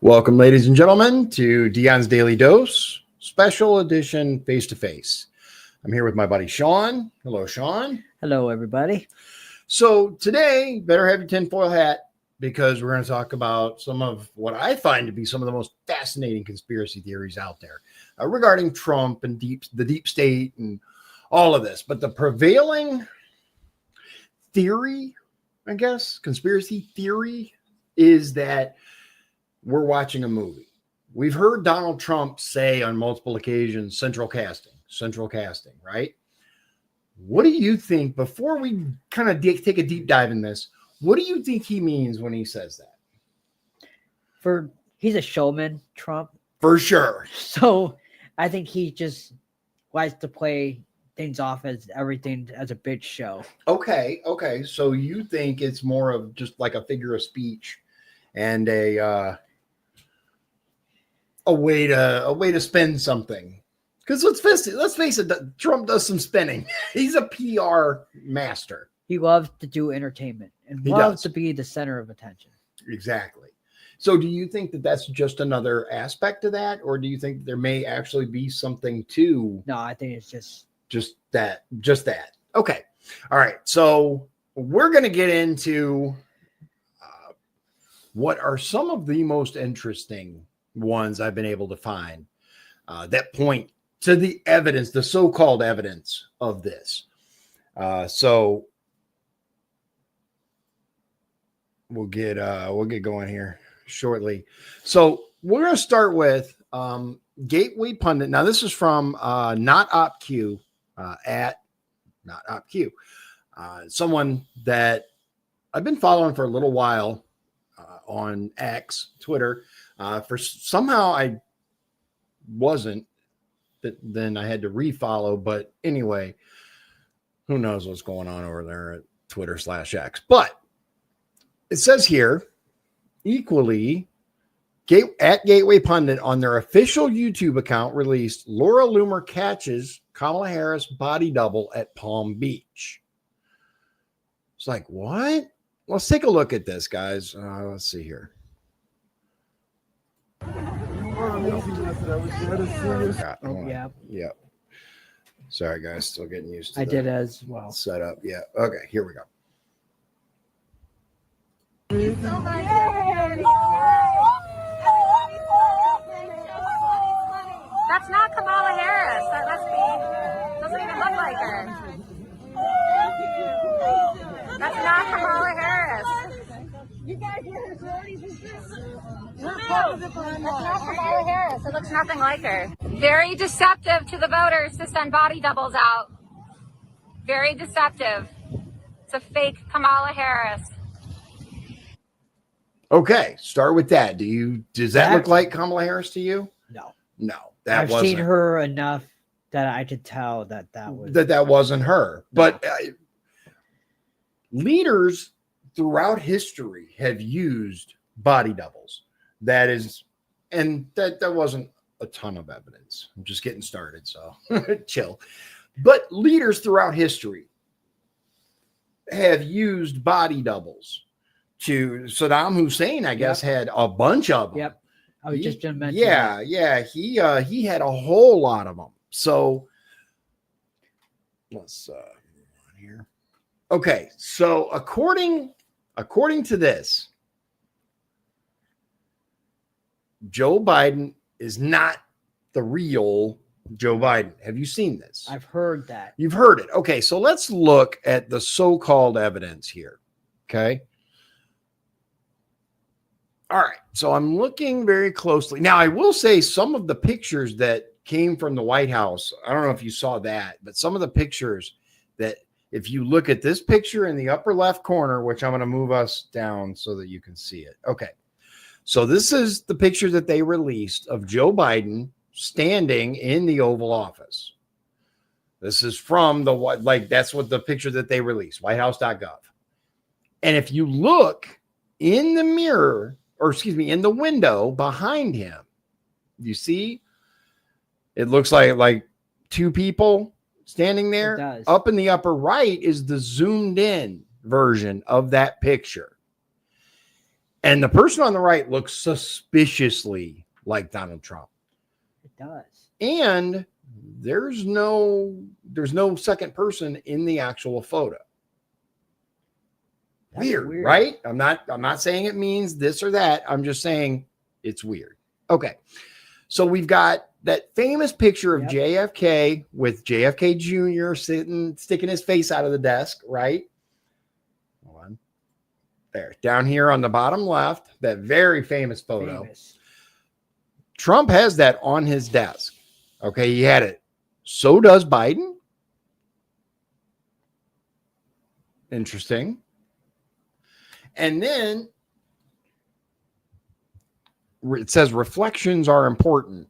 Welcome, ladies and gentlemen, to Dion's Daily Dose, special edition face-to-face. I'm here with my buddy Shawn. Hello, Shawn. Hello, everybody. So today, better have your tinfoil hat because we're going to talk about some of what I find to be some of the most fascinating conspiracy theories out there regarding Trump and the deep state and all of this. But the prevailing theory, I guess, conspiracy theory, is that we're watching a movie. We've heard Donald Trump say on multiple occasions, central casting, right? What do you think, before we kind of take a deep dive in this, what do you think he means when he says that? He's a showman, Trump. For sure. So I think he just likes to play things off as everything as a big show. Okay. So you think it's more of just like a figure of speech and a way to spend something. Because let's face it, Trump does some spinning. He's a PR master. He loves to do entertainment and loves to be the center of attention. Exactly. So do you think that that's just another aspect of that, or do you think there may actually be something to? No, I think it's just that. Okay. All right. So we're going to get into what are some of the most interesting ones I've been able to find that point to the evidence, the so-called evidence of this. So we'll get going here shortly. So we're going to start with Gateway Pundit. Now this is from Not OpQ at Not OpQ. Someone that I've been following for a little while on X, Twitter. For somehow I wasn't, then I had to refollow. But anyway, who knows what's going on over there at Twitter/X. But it says here, equally, at Gateway Pundit on their official YouTube account released Laura Loomer catches Kamala Harris body double at Palm Beach. It's like, what? Let's take a look at this, guys. Let's see here. Yeah. Sorry, guys. Still getting used to I did as well. Setup. Yeah. Okay. Here we go. That's not Kamala Harris. That must be. Doesn't even look like her. That's not Kamala Harris. You guys were her sorority sisters? That's not Kamala Harris. It looks nothing like her. Very deceptive to the voters to send body doubles out. Very deceptive. It's a fake Kamala Harris. Okay, start with that. Does that look like Kamala Harris to you? No. I've seen her enough that I could tell that wasn't her. No. But leaders throughout history have used body doubles. That wasn't a ton of evidence. I'm just getting started, so chill. But leaders throughout history have used body doubles. To Saddam Hussein, I guess, had a bunch of them. Yep. I was just going to mention that. He had a whole lot of them. So let's here. Okay, so according to this, Joe Biden is not the real Joe Biden. Have you seen this? I've heard that. You've heard it. Okay, so let's look at the so-called evidence here. Okay. All right, so I'm looking very closely. Now, I will say some of the pictures that came from the White House, I don't know if you saw that, but some of the pictures that, if you look at this picture in the upper left corner, which I'm going to move us down so that you can see it. Okay, so this is the picture that they released of Joe Biden standing in the Oval Office. This is from that's what the picture that they released, whitehouse.gov. And if you look in the mirror, in the window behind him, you see, it looks like two people standing there. It does. Up in the upper right is the zoomed in version of that picture. And the person on the right looks suspiciously like Donald Trump. It does. And there's no second person in the actual photo. That's Weird, right? I'm not saying it means this or that. I'm just saying it's weird. Okay. So we've got that famous picture of JFK with JFK Jr. sticking his face out of the desk, right? Hold on. There. Down here on the bottom left, that very famous photo. Famous. Trump has that on his desk. Okay, he had it. So does Biden. Interesting. And then it says reflections are important.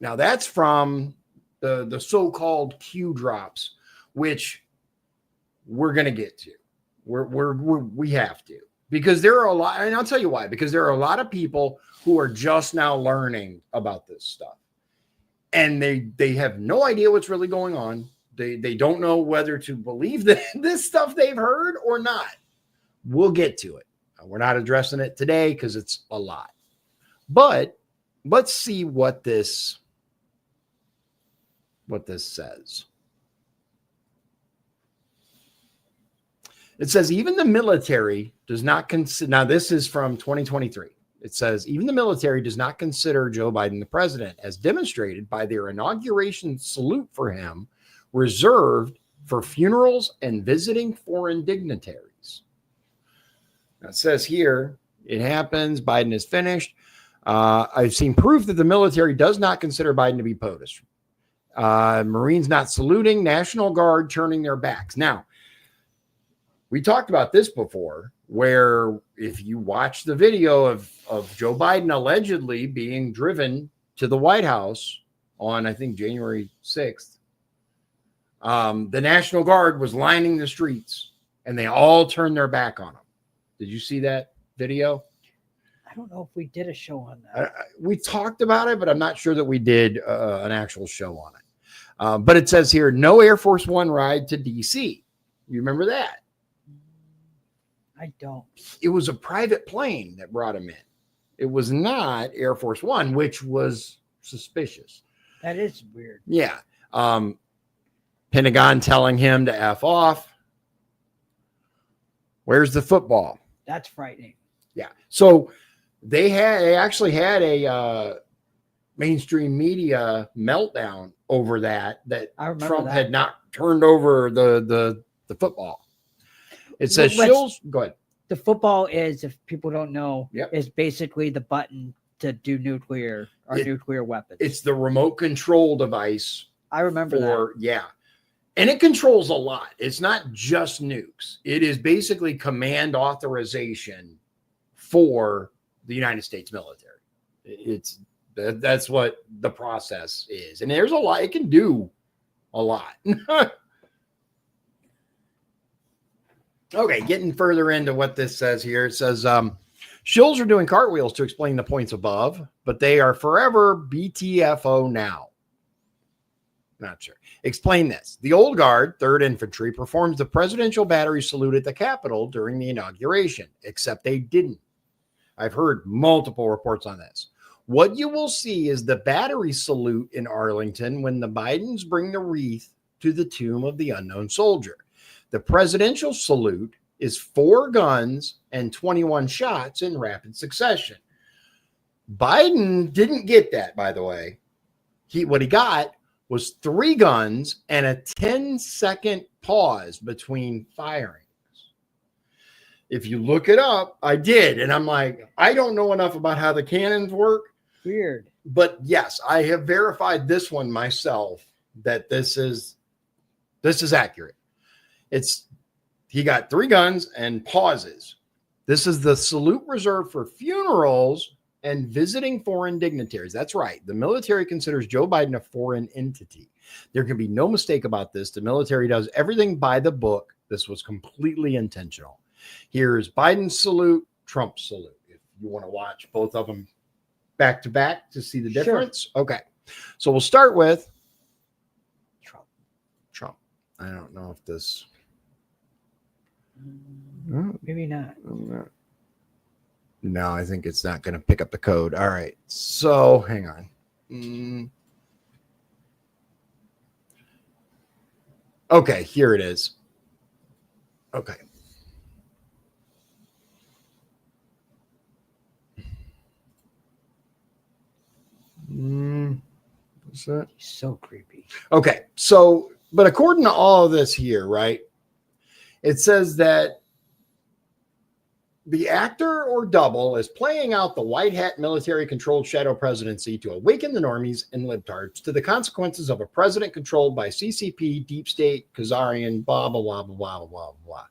Now that's from the so-called Q drops, which we're going to get to. We have to, because there are a lot, and I'll tell you why, because there are a lot of people who are just now learning about this stuff, and they have no idea what's really going on. They don't know whether to believe this stuff they've heard or not. We'll get to it. We're not addressing it today because it's a lot. But let's see what this says. It says even the military does not consider. Now this is from 2023. It says even the military does not consider Joe Biden the president, as demonstrated by their inauguration salute for him, reserved for funerals and visiting foreign dignitaries. It says here, it happens. Biden is finished. I've seen proof that the military does not consider Biden to be POTUS. Marines not saluting, National Guard turning their backs. Now, we talked about this before, where if you watch the video of Joe Biden allegedly being driven to the White House on, I think, January 6th, the National Guard was lining the streets and they all turned their back on him. Did you see that video? I don't know if we did a show on that. We talked about it, but I'm not sure that we did an actual show on it. But it says here, no Air Force One ride to D.C. You remember that? I don't. It was a private plane that brought him in. It was not Air Force One, which was suspicious. That is weird. Yeah. Pentagon telling him to F off. Where's the football? That's frightening. Yeah. So they actually had a mainstream media meltdown over that Trump had not turned over the football. It says Shills. Go ahead. The football is, if people don't know, Yep. is basically the button to do nuclear weapons. It's the remote control device. I remember that. Yeah. And it controls a lot. It's not just nukes. It is basically command authorization for the United States military. That's what the process is. And there's a lot. It can do a lot. Okay, getting further into what this says here. It says, shills are doing cartwheels to explain the points above, but they are forever BTFO now. Not sure. Explain this. The old guard, 3rd Infantry, performs the presidential battery salute at the Capitol during the inauguration, except they didn't. I've heard multiple reports on this. What you will see is the battery salute in Arlington when the Bidens bring the wreath to the tomb of the unknown soldier. The presidential salute is 4 guns and 21 shots in rapid succession. Biden didn't get that, by the way. What he got was 3 guns and a 10-second pause between firings. If you look it up, I did. And I'm like, I don't know enough about how the cannons work. Weird. But yes, I have verified this one myself, that this is accurate. He got 3 guns and pauses. This is the salute reserved for funerals and visiting foreign dignitaries. That's right. The military considers Joe Biden a foreign entity. There can be no mistake about this. The military does everything by the book. This was completely intentional. Here's Biden's salute, Trump's salute. If you want to watch both of them back to back to see the difference. Sure. Okay. So we'll start with Trump. I don't know if this. Maybe not. No, I think it's not going to pick up the code. All right. So hang on. Okay, here it is. Okay. What's that? So creepy. Okay. So, but according to all of this here, right? It says that the actor or double is playing out the white hat military controlled shadow presidency to awaken the normies and libtards to the consequences of a president controlled by CCP, deep state, Khazarian, blah, blah, blah, blah, blah, blah, blah.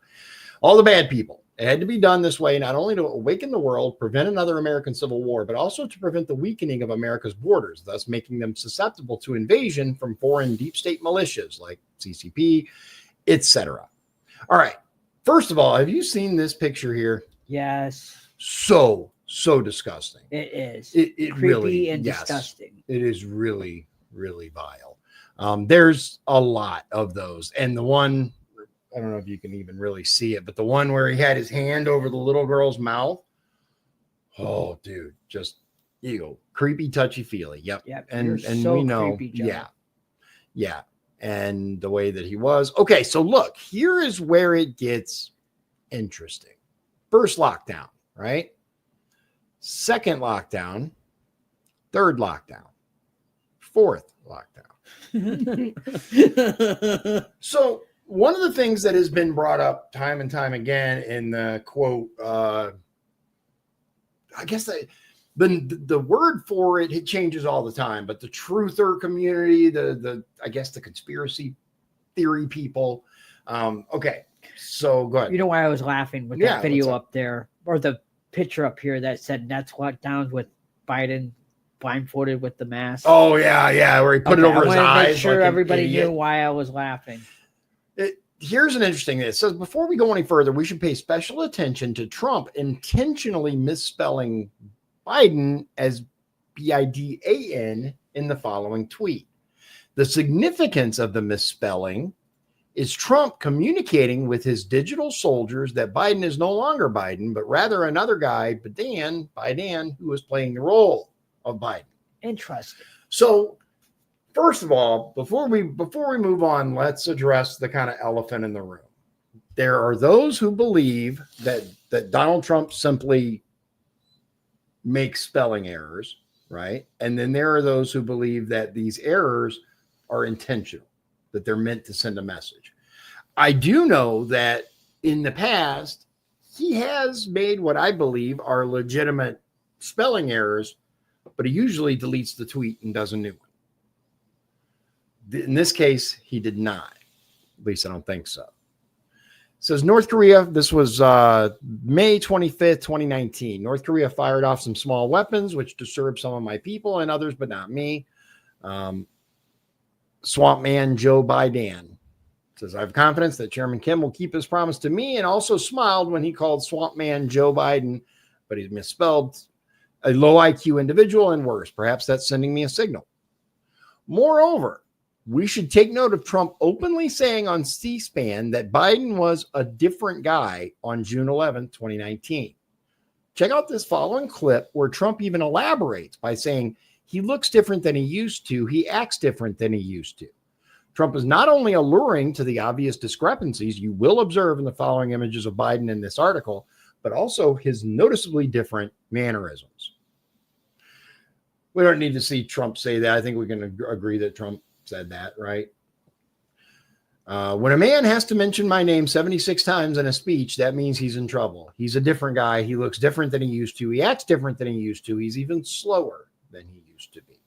All the bad people. It had to be done this way, not only to awaken the world, prevent another American civil war, but also to prevent the weakening of America's borders, thus making them susceptible to invasion from foreign deep state militias like CCP, etc. All right. First of all, have you seen this picture here? Yes. So disgusting. It is. It creepy really, and yes, disgusting. It is really, really vile. There's a lot of those. And the one, I don't know if you can even really see it, but the one where he had his hand over the little girl's mouth. Oh, dude, just creepy, touchy feely. Yep. And so we know, creepy, Joe. yeah. And the way that he was. Okay, so look, here is where it gets interesting. First lockdown, right? Second lockdown, third lockdown, fourth lockdown. So one of the things that has been brought up time and time again in the quote, I guess the word for it changes all the time, but the truther community, I guess the conspiracy theory people. Okay. So go ahead. You know why I was laughing with that video up there, or the picture up here that said Nets lockdowns with Biden blindfolded with the mask? Oh yeah, where he put it over his eyes. Make sure everybody knew why I was laughing. Here's an interesting thing. It says, before we go any further, we should pay special attention to Trump intentionally misspelling Biden as Bidan in the following tweet. The significance of the misspelling is Trump communicating with his digital soldiers that Biden is no longer Biden, but rather another guy, Bidan, who is playing the role of Biden. Interesting. So, first of all, before we move on, let's address the kind of elephant in the room. There are those who believe that Donald Trump simply makes spelling errors, right? And then there are those who believe that these errors are intentional, that they're meant to send a message. I do know that in the past, he has made what I believe are legitimate spelling errors, but he usually deletes the tweet and does a new one. In this case, he did not. At least I don't think so. It says North Korea, this was May 25th, 2019. North Korea fired off some small weapons, which disturbed some of my people and others, but not me. Swamp Man Joe Biden says, I have confidence that Chairman Kim will keep his promise to me, and also smiled when he called Swamp Man Joe Biden, but he misspelled a low IQ individual and worse. Perhaps that's sending me a signal. Moreover, we should take note of Trump openly saying on C-SPAN that Biden was a different guy on June 11, 2019. Check out this following clip where Trump even elaborates by saying he looks different than he used to. He acts different than he used to. Trump is not only alluring to the obvious discrepancies you will observe in the following images of Biden in this article, but also his noticeably different mannerisms. We don't need to see Trump say that. I think we can agree that Trump said that, right? When a man has to mention my name 76 times in a speech, that means he's in trouble. He's a different guy. He looks different than he used to. He acts different than he used to. He's even slower than he used to be.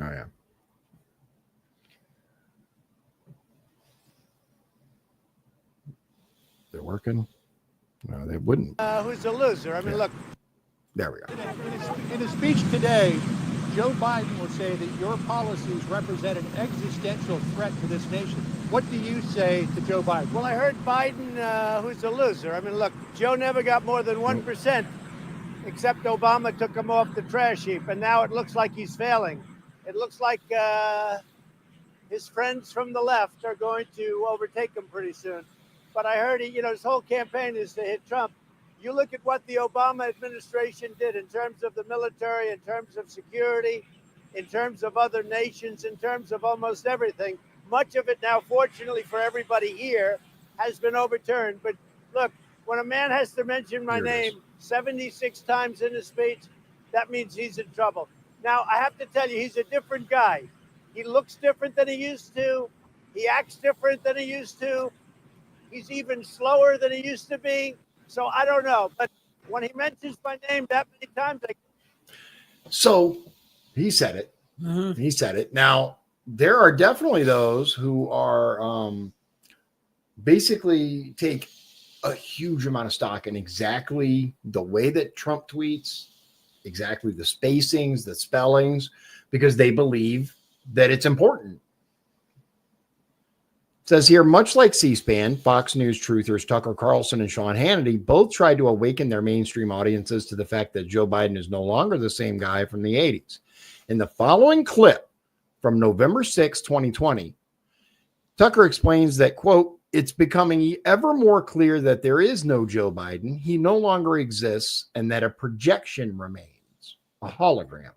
Oh, yeah. They're working? No, they wouldn't. Who's the loser? I mean, look. There we go. In a speech today, Joe Biden will say that your policies represent an existential threat to this nation. What do you say to Joe Biden? Well, I heard Biden, who's the loser. I mean, look, Joe never got more than 1%, except Obama took him off the trash heap, and now it looks like he's failing. It looks like his friends from the left are going to overtake him pretty soon. But I heard his whole campaign is to hit Trump. You look at what the Obama administration did in terms of the military, in terms of security, in terms of other nations, in terms of almost everything. Much of it now, fortunately for everybody here, has been overturned. But look, when a man has to mention my name 76 times in a speech, that means he's in trouble. Now, I have to tell you, he's a different guy. He looks different than he used to. He acts different than he used to. He's even slower than he used to be. So I don't know. But when he mentions my name that many times, so he said it. Mm-hmm. He said it. Now, there are definitely those who are basically take a huge amount of stock in exactly the way that Trump tweets, exactly the spacings, the spellings, because they believe that it's important. It says here, much like C-SPAN, Fox News truthers Tucker Carlson and Sean Hannity both tried to awaken their mainstream audiences to the fact that Joe Biden is no longer the same guy from the 80s. In the following clip from November 6, 2020, Tucker explains that, quote, it's becoming ever more clear that there is no Joe Biden. He no longer exists, and that a projection remains, a hologram.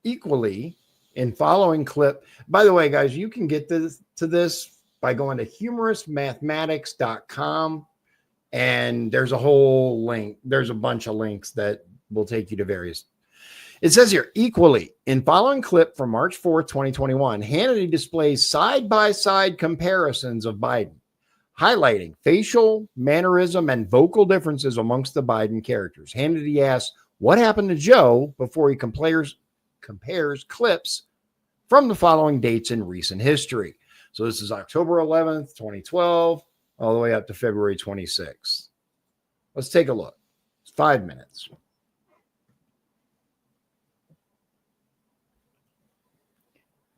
Equally, in following clip, by the way, guys, you can get to this by going to humorousmathematics.com, and there's a whole link. There's a bunch of links that will take you to various. It says here, equally, in following clip from March 4th, 2021, Hannity displays side-by-side comparisons of Biden, highlighting facial, mannerism, and vocal differences amongst the Biden characters. Hannity asks, what happened to Joe before he compares clips from the following dates in recent history. So this is October 11th, 2012, all the way up to February 26th. Let's take a look. It's 5 minutes.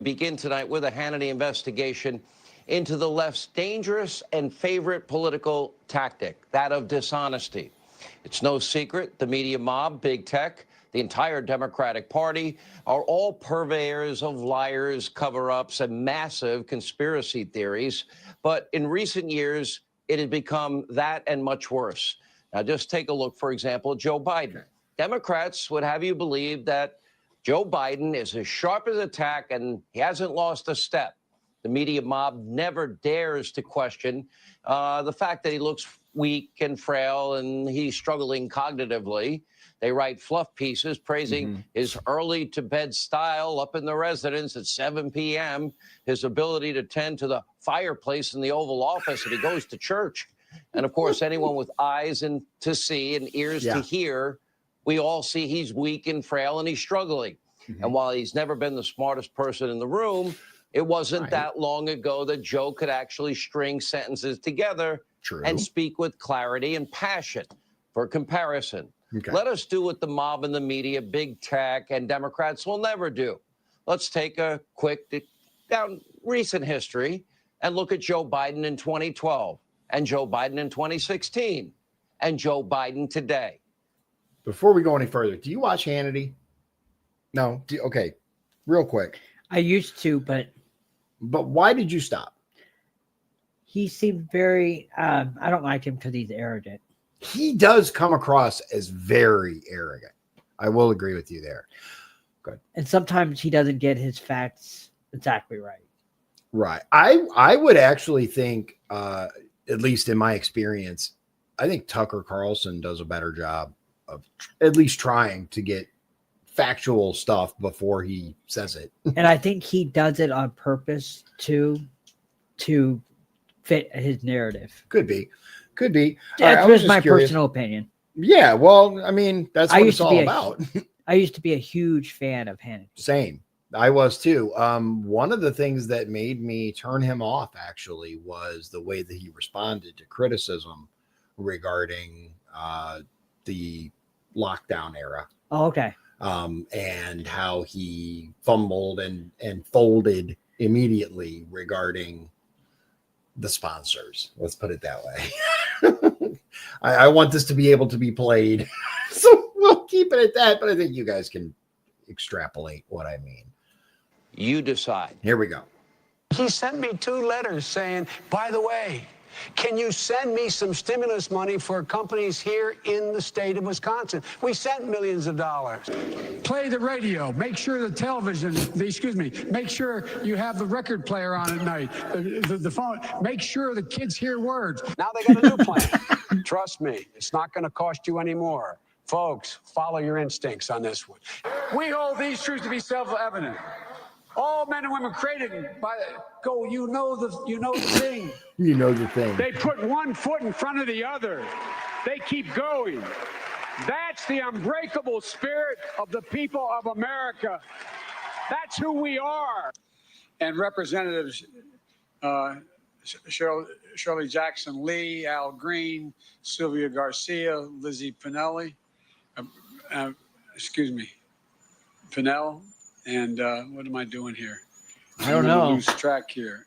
Begin tonight with a Hannity investigation into the left's dangerous and favorite political tactic, that of dishonesty. It's no secret the media mob, big tech, the entire Democratic Party are all purveyors of liars, cover-ups, and massive conspiracy theories. But in recent years, it has become that and much worse. Now, just take a look, for example, Joe Biden. Democrats would have you believe that Joe Biden is as sharp as a tack and he hasn't lost a step. The media mob never dares to question the fact that he looks weak and frail and he's struggling cognitively. They write fluff pieces praising his early to bed style up in the residence at 7 p.m., his ability to tend to the fireplace in the Oval Office if he goes to church. And of course, anyone with eyes and to see and ears to hear, we all see he's weak and frail and he's struggling. And while he's never been the smartest person in the room, it wasn't that long ago that Joe could actually string sentences together and speak with clarity and passion. For comparison, let us do what the mob and the media, big tech, and Democrats will never do. Let's take a quick down recent history and look at Joe Biden in 2012 and Joe Biden in 2016 and Joe Biden today. Before we go any further, do you watch Hannity? No. Okay. Real quick. I used to, but why did you stop? He seemed very, I don't like him because he's arrogant. He does come across as very arrogant. I will agree with you there. Good. And sometimes he doesn't get his facts exactly right. Right. I would actually think, at least in my experience, I think Tucker Carlson does a better job of at least trying to get factual stuff before he says it. And I think he does it on purpose to fit his narrative. Could be. That's just my personal opinion. Yeah, well, I mean, that's what it's all about. I used to be a huge fan of Hannity. Same. I was too. One of the things that made me turn him off actually was the way that he responded to criticism regarding the lockdown era. Oh, okay. And how he fumbled and folded immediately regarding the sponsors. Let's put it that way. I want this to be able to be played. So we'll keep it at that, but I think you guys can extrapolate what I mean. You decide. Here we go. He sent me 2 letters saying, by the way, can you send me some stimulus money for companies here in the state of Wisconsin? We sent millions of dollars. Play the radio. Make sure the television, make sure you have the record player on at night. The phone. Make sure the kids hear words. Now they got a new plan. Trust me, it's not going to cost you any more. Folks, follow your instincts on this one. We hold these truths to be self-evident. All men and women created by go. You know the thing. You know the thing. They put one foot in front of the other. They keep going. That's the unbreakable spirit of the people of America. That's who we are. And Representatives Shirley Jackson Lee, Al Green, Sylvia Garcia, Lizzie Pinelli, Pinell, and what am I doing here? I don't know. Lose track here.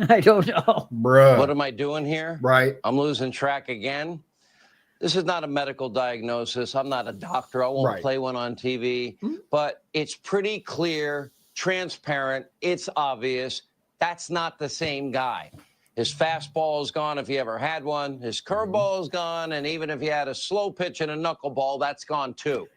I don't know. Bruh. What am I doing here? Right. I'm losing track again. This is not a medical diagnosis. I'm not a doctor. I won't play one on TV. But it's pretty clear, transparent. It's obvious. That's not the same guy. His fastball is gone if he ever had one. His curveball is gone. And even if he had a slow pitch and a knuckleball, that's gone too.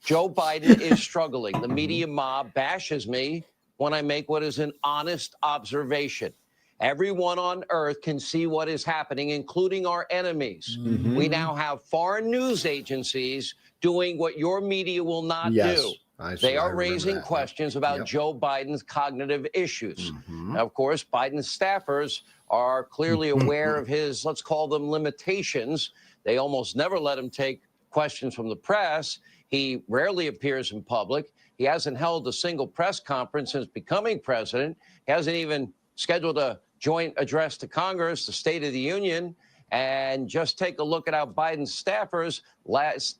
Joe Biden is struggling. The media mob bashes me when I make what is an honest observation. Everyone on earth can see what is happening, including our enemies. We now have foreign news agencies doing what your media will not do. They are raising questions about Joe Biden's cognitive issues. Now, of course, Biden's staffers are clearly aware of his, let's call them limitations. They almost never let him take questions from the press. He rarely appears in public. He hasn't held a single press conference since becoming president. He hasn't even scheduled a joint address to Congress, the State of the Union. And just take a look at how Biden's staffers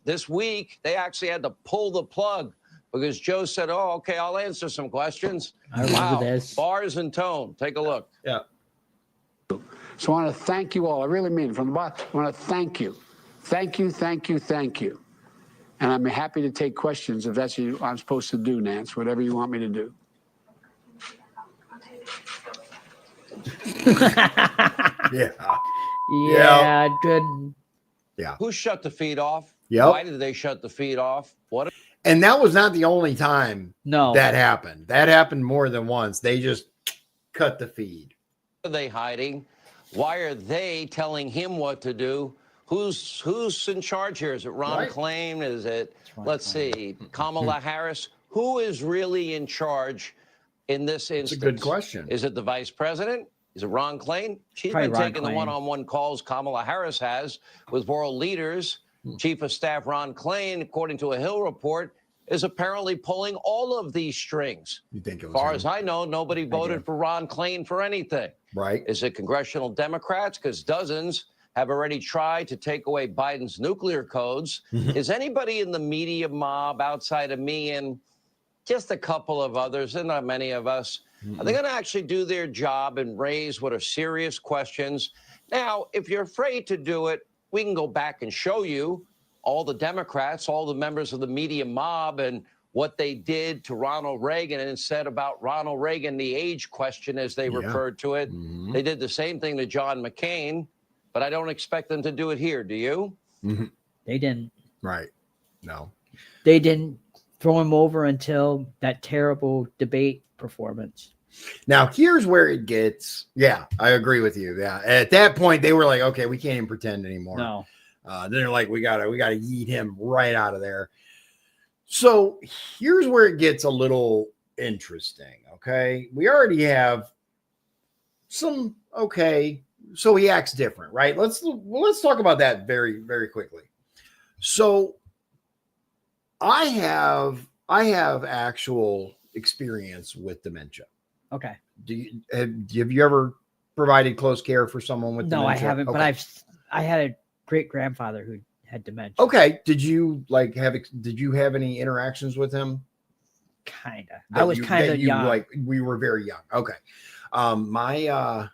this week, they actually had to pull the plug because Joe said, oh, okay, I'll answer some questions. I remember this. Bars and tone. Take a look. Yeah. So I want to thank you all. I really mean it from the bottom. I want to thank you. Thank you, thank you, thank you. And I'm happy to take questions if that's what I'm supposed to do, Nance, whatever you want me to do. Yeah, good. Yeah. Who shut the feed off? Yep. Why did they shut the feed off? What? And that was not the only time No. that happened. That happened more than once. They just cut the feed. Are they hiding? Why are they telling him what to do? Who's in charge here? Is it Ron Klain? Is it, let's see, Kamala Harris? Who is really in charge in this instance? That's a good question. Is it the vice president? Is it Ron Klain? She's Probably been Ron taking the Klain. one-on-one calls Kamala Harris has with world leaders. Chief of Staff Ron Klain, according to a Hill report, is apparently pulling all of these strings. You think it was As far him? as I know, nobody voted for Ron Klain for anything. Right. Is it congressional Democrats? Because dozens have already tried to take away Biden's nuclear codes. Is anybody in the media mob outside of me and just a couple of others, and not many of us, are they going to actually do their job and raise what are serious questions? Now, if you're afraid to do it, we can go back and show you all the Democrats, all the members of the media mob, and what they did to Ronald Reagan and said about Ronald Reagan, the age question, as they referred to it. They did the same thing to John McCain, but I don't expect them to do it here. Do you? They didn't. Right. No. They didn't throw him over until that terrible debate performance. Now, here's where it gets. Yeah, I agree with you. Yeah. At that point, they were like, okay, we can't even pretend anymore. No. Then they're like, we gotta yeet him right out of there. So here's where it gets a little interesting. Okay. We already have some, okay. So he acts different, right? Let's talk about that very, very quickly. So I have actual experience with dementia. Okay. Have you ever provided close care for someone with dementia? No, I haven't, Okay. but I had a great grandfather who had dementia. Okay. Did you have any interactions with him? Kinda. I was kind of young. Like we were very young. Okay. My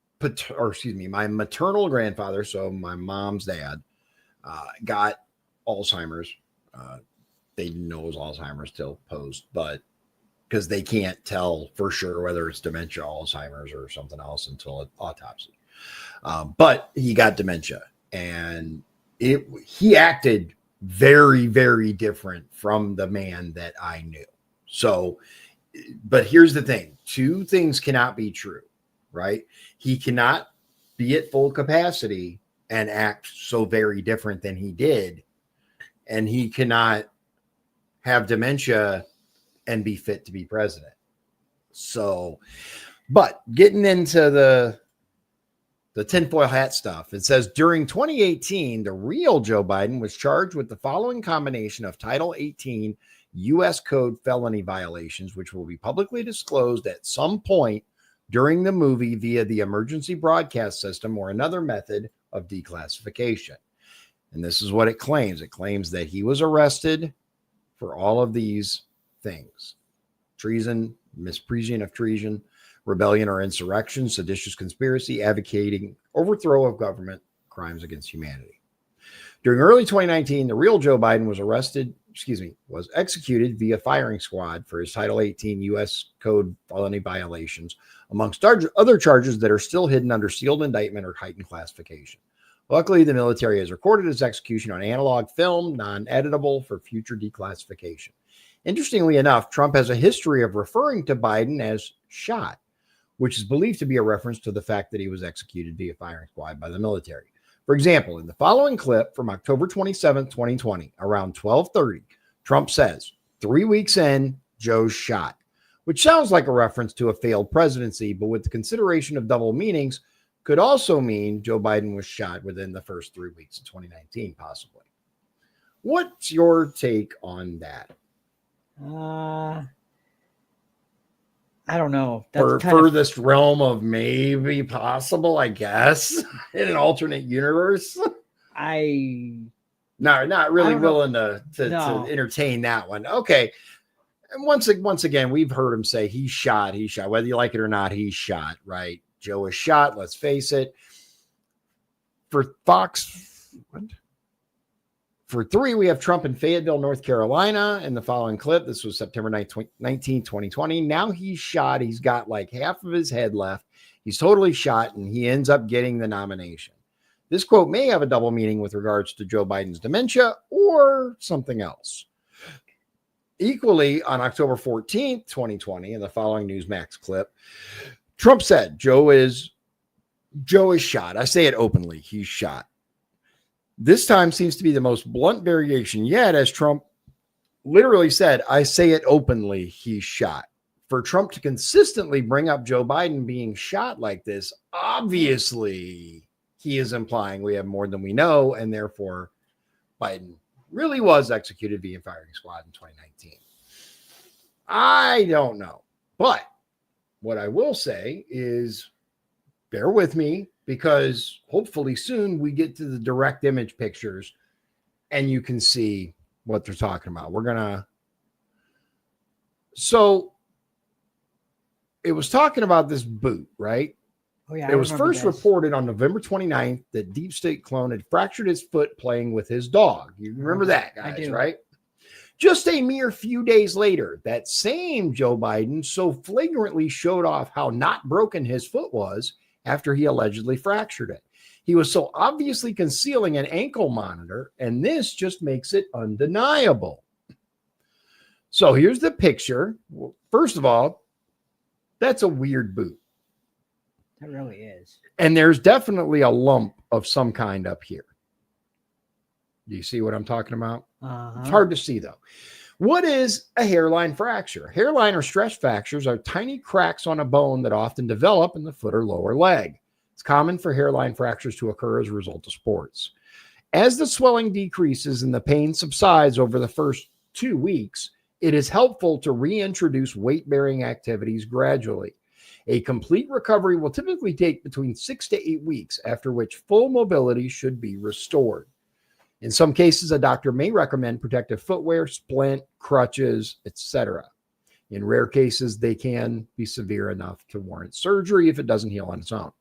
maternal grandfather, so my mom's dad, got Alzheimer's. They didn't know it was Alzheimer's till post, but because they can't tell for sure whether it's dementia, Alzheimer's, or something else until an autopsy. But he got dementia, and he acted very, very different from the man that I knew. So, but here's the thing. Two things cannot be true, right? He cannot be at full capacity and act so very different than he did. And he cannot have dementia and be fit to be president. So, but getting into the tinfoil hat stuff, it says during 2018, the real Joe Biden was charged with the following combination of Title 18 U.S. Code felony violations, which will be publicly disclosed at some point during the movie via the emergency broadcast system or another method of declassification. And this is what it claims. It claims that he was arrested for all of these things: treason, misprision of treason, rebellion or insurrection, seditious conspiracy, advocating overthrow of government, crimes against humanity. During early 2019, the real Joe Biden was executed via firing squad for his Title 18 U.S. Code felony violations, amongst other charges that are still hidden under sealed indictment or heightened classification. Luckily, the military has recorded his execution on analog film, non-editable, for future declassification. Interestingly enough, Trump has a history of referring to Biden as shot, which is believed to be a reference to the fact that he was executed via firing squad by the military. For example, in the following clip from October 27, 2020, around 12:30, Trump says, 3 weeks in, Joe's shot, which sounds like a reference to a failed presidency, but with the consideration of double meanings, could also mean Joe Biden was shot within the first 3 weeks of 2019, possibly. What's your take on that? I don't know. That's furthest realm of maybe possible, I guess, in an alternate universe. Not really willing to entertain that one. Okay. And once again, we've heard him say he's shot. Whether you like it or not, he's shot, right? Joe is shot. Let's face it. For Fox, for 3, we have Trump in Fayetteville, North Carolina. In the following clip, this was September 19, 2020. Now he's shot. He's got like half of his head left. He's totally shot, and he ends up getting the nomination. This quote may have a double meaning with regards to Joe Biden's dementia or something else. Equally, on October 14th, 2020, in the following Newsmax clip, Trump said, Joe is shot. I say it openly. He's shot. This time seems to be the most blunt variation yet, as Trump literally said, I say it openly, he's shot. For Trump to consistently bring up Joe Biden being shot like this, obviously he is implying we have more than we know, and therefore Biden really was executed via firing squad in 2019. I don't know. But what I will say is, bear with me, because hopefully soon we get to the direct image pictures and you can see what they're talking about. So it was talking about this boot, right? Oh, yeah. It was first reported on November 29th that Deep State clone had fractured his foot playing with his dog. You remember that, guys, right? Just a mere few days later, that same Joe Biden so flagrantly showed off how not broken his foot was after he allegedly fractured it. He was so obviously concealing an ankle monitor, and this just makes it undeniable. So here's the picture. First of all, that's a weird boot. That really is. And there's definitely a lump of some kind up here. Do you see what I'm talking about? It's hard to see, though. What is a hairline fracture? Hairline or stress fractures are tiny cracks on a bone that often develop in the foot or lower leg. It's common for hairline fractures to occur as a result of sports. As the swelling decreases and the pain subsides over the first 2 weeks, it is helpful to reintroduce weight-bearing activities gradually. A complete recovery will typically take between 6 to 8 weeks, after which full mobility should be restored. In some cases, a doctor may recommend protective footwear, splint, crutches, etc. In rare cases, they can be severe enough to warrant surgery if it doesn't heal on its own.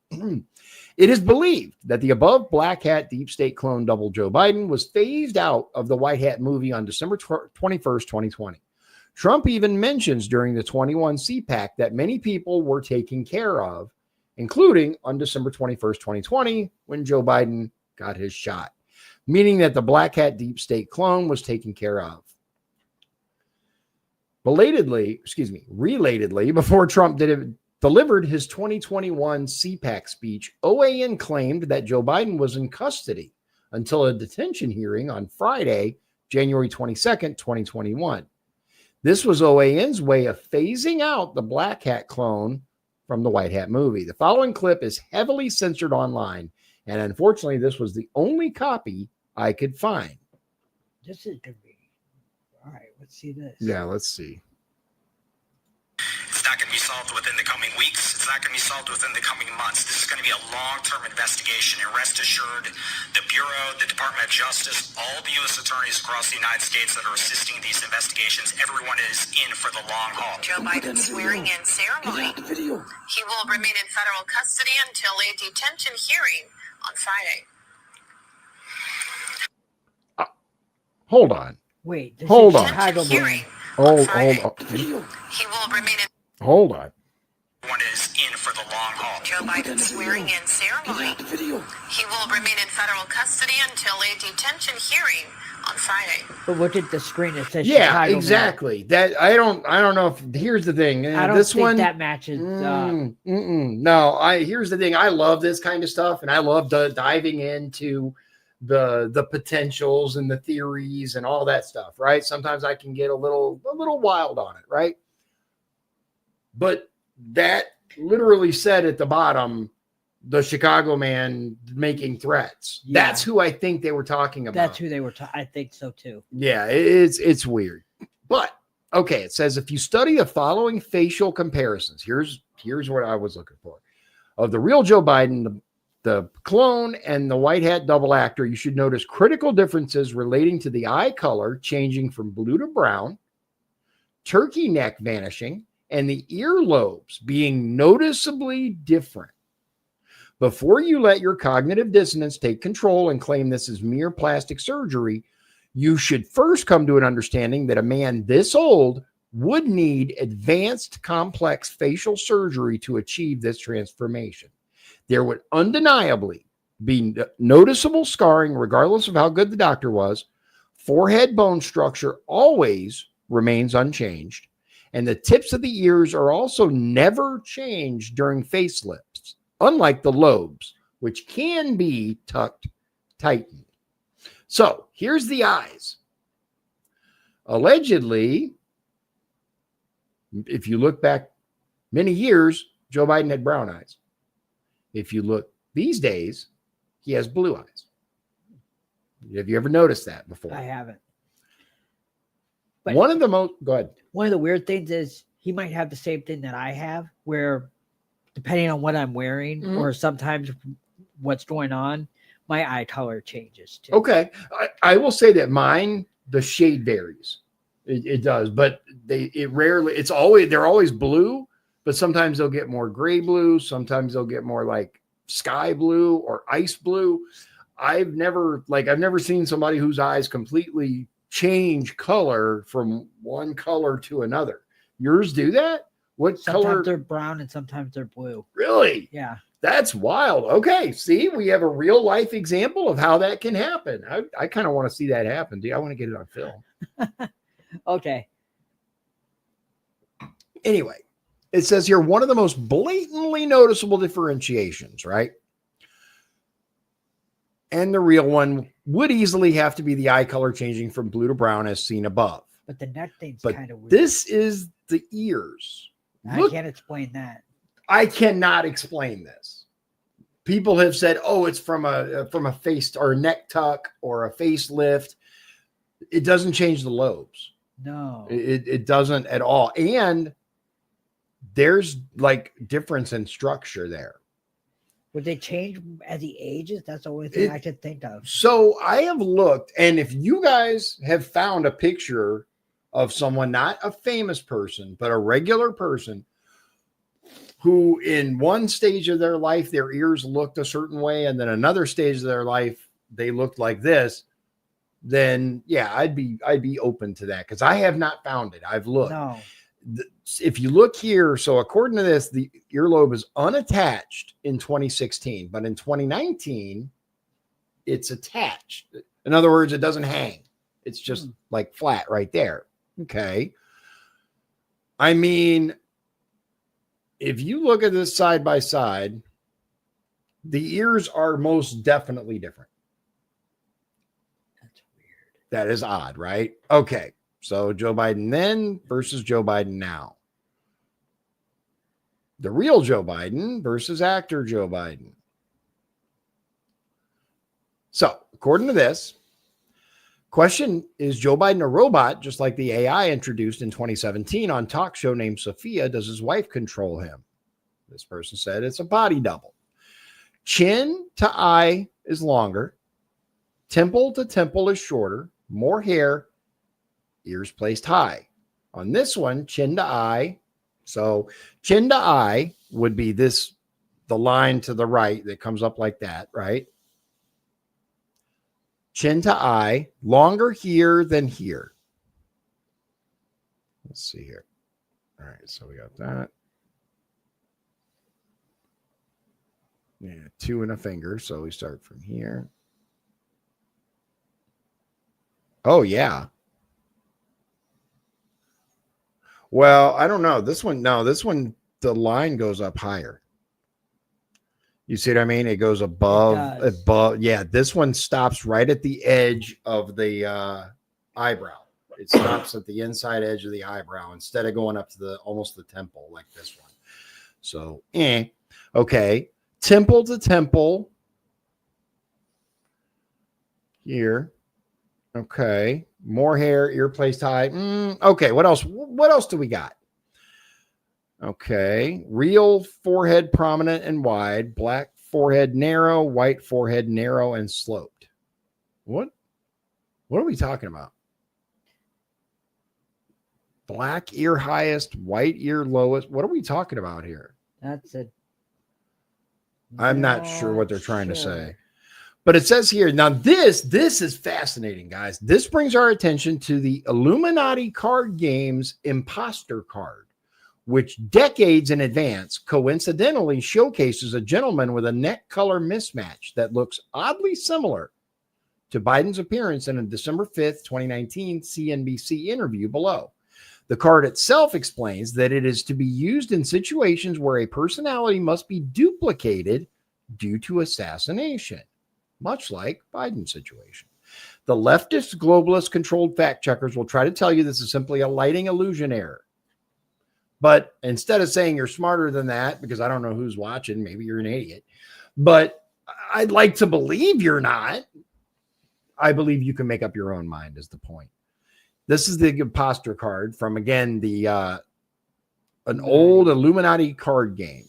It is believed that the above black hat Deep State clone double Joe Biden was phased out of the White Hat movie on December 21st, 2020. Trump even mentions during the 21 CPAC that many people were taken care of, including on December 21st, 2020, when Joe Biden got his shot, meaning that the black hat deep state clone was taken care of. Relatedly, before Trump delivered his 2021 CPAC speech, OAN claimed that Joe Biden was in custody until a detention hearing on Friday, January 22nd, 2021. This was OAN's way of phasing out the black hat clone from the white hat movie. The following clip is heavily censored online, and unfortunately, this was the only copy I could find. This is going to be... All right, let's see this. Yeah, let's see. It's not going to be solved within the coming weeks. It's not going to be solved within the coming months. This is going to be a long-term investigation. And rest assured, the Bureau, the Department of Justice, all the U.S. attorneys across the United States that are assisting these investigations, everyone is in for the long haul. Joe Biden's swearing-in ceremony. He will remain in federal custody until a detention hearing on Friday. Hold on. Wait. Hold on. Chicago hearing Hold on on. He will remain in... Hold on. Everyone is in for the long haul. Joe Biden's swearing-in ceremony. He will remain in federal custody until a detention hearing on Friday. But look at the screen. It says Yeah, Chicago exactly. That I don't know if here's the thing. I don't this think one that matches. No, here's the thing. I love this kind of stuff, and I love diving into the potentials and the theories and all that stuff, right? Sometimes I can get a little wild on it, right? But that literally said at the bottom, the Chicago man making threats. Yeah. That's who I think they were talking about. That's who they were. I think so too. Yeah, it's weird. But okay, it says if you study the following facial comparisons, here's what I was looking for. Of the real Joe Biden, the clone, and the white hat double actor, you should notice critical differences relating to the eye color changing from blue to brown, turkey neck vanishing, and the earlobes being noticeably different. Before you let your cognitive dissonance take control and claim this is mere plastic surgery, you should first come to an understanding that a man this old would need advanced complex facial surgery to achieve this transformation. There would undeniably be noticeable scarring regardless of how good the doctor was. Forehead bone structure always remains unchanged. And the tips of the ears are also never changed during facelifts, unlike the lobes, which can be tightened. So here's the eyes. Allegedly, if you look back many years, Joe Biden had brown eyes. If you look these days, he has blue eyes. Have you ever noticed that before? I haven't. But go ahead. One of the weird things is he might have the same thing that I have, where depending on what I'm wearing or sometimes what's going on, my eye color changes too. Okay. I will say that mine, the shade varies. It does, but they're always blue, but sometimes they'll get more gray blue. Sometimes they'll get more like sky blue or ice blue. I've never seen somebody whose eyes completely change color from one color to another. Yours do that? What sometimes color? They're brown and sometimes they're blue. Really? Yeah. That's wild. Okay. See, we have a real life example of how that can happen. I kind of want to see that happen. I want to get it on film. Okay. Anyway, it says here, one of the most blatantly noticeable differentiations, right? And the real one would easily have to be the eye color changing from blue to brown as seen above. But the neck thing's But kind of weird. this is the ears. I can't explain that. I cannot explain this. People have said, "Oh, it's from a face or a neck tuck or a facelift." It doesn't change the lobes. No, it doesn't at all. And there's like difference in structure there. Would they change as he ages? That's the only thing I could think of. So I have looked, and if you guys have found a picture of someone, not a famous person, but a regular person, who in one stage of their life, their ears looked a certain way, and then another stage of their life, they looked like this, then yeah, I'd be open to that because I have not found it. I've looked. No. If you look here, so according to this, the earlobe is unattached in 2016, but in 2019, it's attached. In other words, it doesn't hang. It's just like flat right there. Okay. I mean, if you look at this side by side, the ears are most definitely different. That's weird. That is odd, right? Okay. So Joe Biden then versus Joe Biden now. The real Joe Biden versus actor Joe Biden. So, according to this, question, is Joe Biden a robot just like the AI introduced in 2017 on talk show named Sophia? Does his wife control him? This person said it's a body double. Chin to eye is longer. Temple to temple is shorter. More hair. Ears placed high. On this one, chin to eye. So chin to eye would be this, the line to the right that comes up like that, right? Chin to eye, longer here than here. Let's see here. All right, so we got that. Yeah, 2 and a finger. So we start from here. Oh, yeah. Well, I don't know. This one, the line goes up higher. You see what I mean? It goes above. Yeah, this one stops right at the edge of the eyebrow. It stops at the inside edge of the eyebrow instead of going up to almost the temple like this one. So, okay. Temple to temple here. Okay. More hair, ear placed high. Okay. What else? What else do we got? Okay. Real forehead prominent and wide. Black forehead narrow. White forehead narrow and sloped. What are we talking about? Black ear highest, white ear lowest. What are we talking about here? That's it. I'm not sure what they're trying to say. But it says here, now this is fascinating, guys. This brings our attention to the Illuminati card game's imposter card, which decades in advance coincidentally showcases a gentleman with a neck color mismatch that looks oddly similar to Biden's appearance in a December 5th, 2019 CNBC interview below. The card itself explains that it is to be used in situations where a personality must be duplicated due to assassination, much like Biden's situation. The leftist, globalist controlled fact checkers will try to tell you this is simply a lighting illusion error. But instead of saying you're smarter than that, because I don't know who's watching, maybe you're an idiot, but I'd like to believe you're not. I believe you can make up your own mind is the point. This is the imposter card from, again, an old Illuminati card game.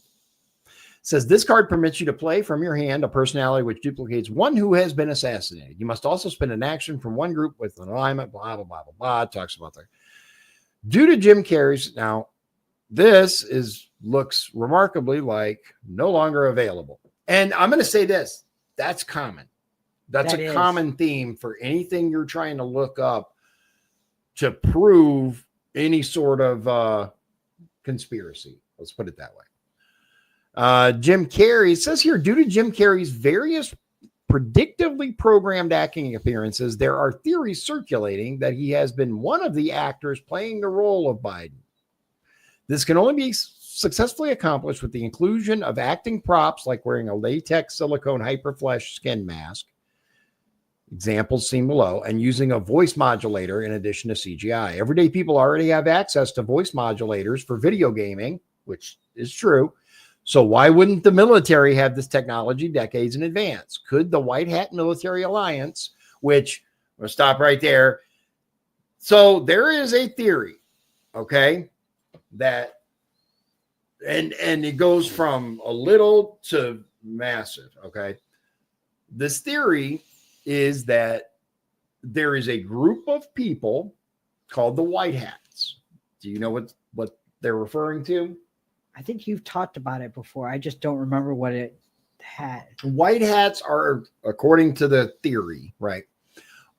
It says this card permits you to play from your hand a personality which duplicates one who has been assassinated. You must also spend an action from one group with an alignment, blah, blah, blah, blah, blah. It talks about that. Due to Jim Carrey's, now this looks remarkably like no longer available. And I'm going to say this, that's common. That's a common theme for anything you're trying to look up to prove any sort of conspiracy. Let's put it that way. Jim Carrey says here, due to Jim Carrey's various predictively programmed acting appearances, there are theories circulating that he has been one of the actors playing the role of Biden. This can only be successfully accomplished with the inclusion of acting props like wearing a latex silicone hyperflesh skin mask. Examples seen below, and using a voice modulator in addition to CGI. Everyday people already have access to voice modulators for video gaming, which is true. So why wouldn't the military have this technology decades in advance? Could the White Hat Military Alliance, which we'll stop right there. So there is a theory, okay, that and it goes from a little to massive, okay? This theory is that there is a group of people called the White Hats. Do you know what they're referring to? I think you've talked about it before. I just don't remember what it had. White Hats are, according to the theory, right,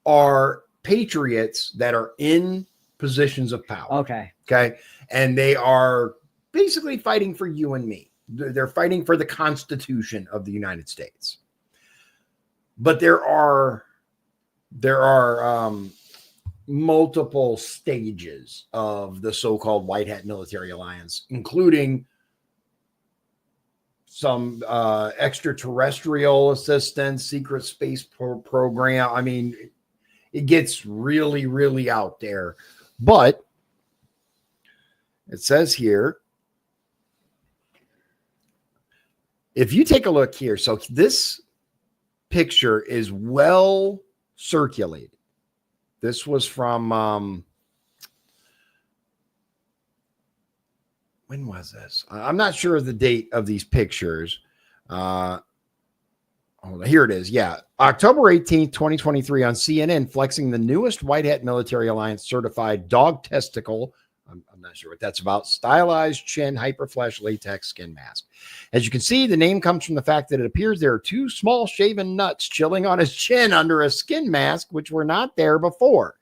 are patriots that are in positions of power. Okay. Okay. And they are basically fighting for you and me. They're fighting for the Constitution of the United States. But there are multiple stages of the so-called White Hat Military Alliance, including some extraterrestrial assistance, secret space program. I mean, it gets really, really out there. But it says here, if you take a look here, so this picture is well circulated. This was from when was this? I'm not sure of the date of these pictures. Hold on, here it is. Yeah, October 18th, 2023 on CNN, flexing the newest White Hat Military Alliance certified dog testicle. I'm not sure what that's about. Stylized chin, hyperflash latex skin mask. As you can see, the name comes from the fact that it appears there are two small shaven nuts chilling on his chin under a skin mask, which were not there before.